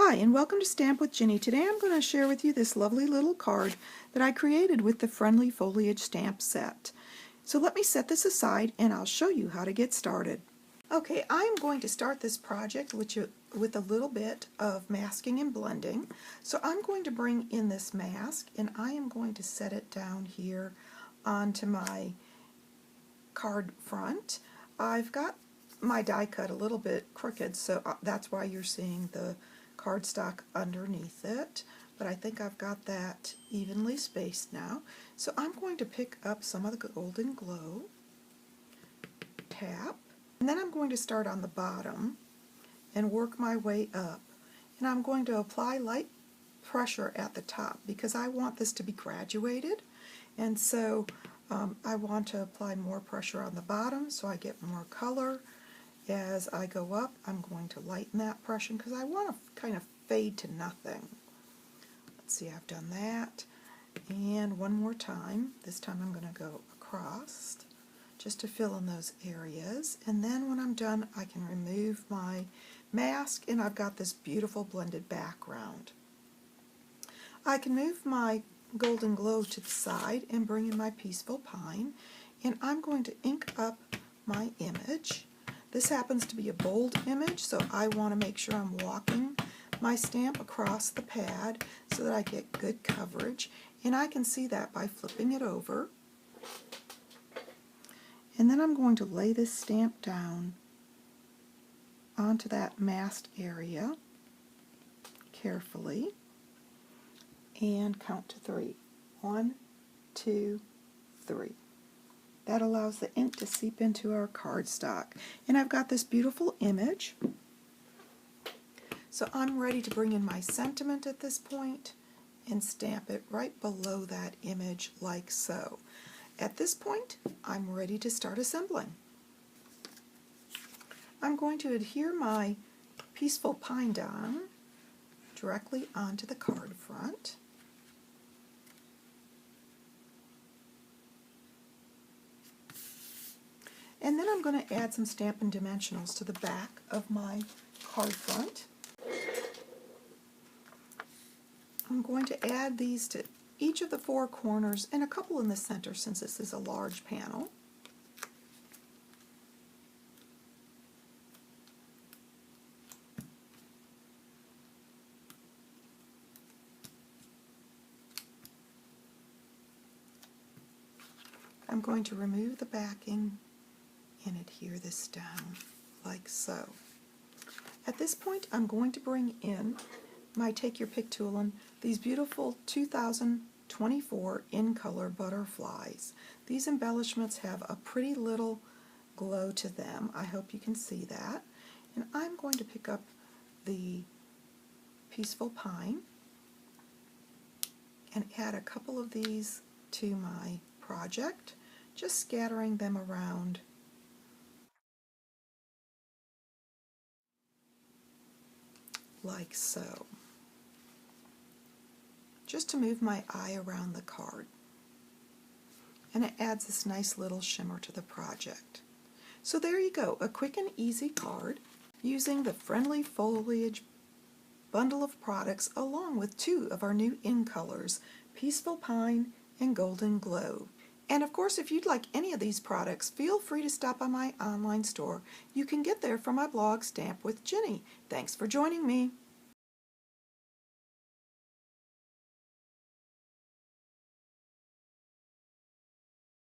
Hi, and welcome to Stamp with Ginny. Today I'm going to share with you this lovely little card that I created with the Friendly Foliage stamp set. So let me set this aside and I'll show you how to get started. Okay, I'm going to start this project with a little bit of masking and blending. So I'm going to bring in this mask and I am going to set it down here onto my card front. I've got my die cut a little bit crooked, so that's why you're seeing the cardstock underneath it, but I think I've got that evenly spaced now. So I'm going to pick up some of the Golden Glow, tap, and then I'm going to start on the bottom and work my way up. And I'm going to apply light pressure at the top because I want this to be graduated, and so I want to apply more pressure on the bottom so I get more color. As I go up, I'm going to lighten that pressure because I want to kind of fade to nothing. Let's see, I've done that. And one more time. This time I'm going to go across just to fill in those areas. And then when I'm done, I can remove my mask and I've got this beautiful blended background. I can move my Golden Glow to the side and bring in my Peaceful Pine. And I'm going to ink up my image. This happens to be a bold image, so I want to make sure I'm walking my stamp across the pad so that I get good coverage. And I can see that by flipping it over. And then I'm going to lay this stamp down onto that masked area carefully and count to 3. 1, 2, 3. That allows the ink to seep into our cardstock. And I've got this beautiful image. So I'm ready to bring in my sentiment at this point and stamp it right below that image like so. At this point, I'm ready to start assembling. I'm going to adhere my Peaceful Pine down directly onto the card front. And then I'm going to add some Stampin' Dimensionals to the back of my card front. I'm going to add these to each of the 4 corners and a couple in the center since this is a large panel. I'm going to remove the backing and adhere this down like so. At this point I'm going to bring in my Take Your Pick tool and these beautiful 2024 in color butterflies. These embellishments have a pretty little glow to them. I hope you can see that. And I'm going to pick up the Peaceful Pine and add a couple of these to my project, just scattering them around like so, just to move my eye around the card. And it adds this nice little shimmer to the project. So there you go, a quick and easy card using the Friendly Foliage bundle of products along with 2 of our new in colors, Peaceful Pine and Golden Glow. And of course, if you'd like any of these products, feel free to stop by my online store. You can get there from my blog, Stamp with Ginny. Thanks for joining me.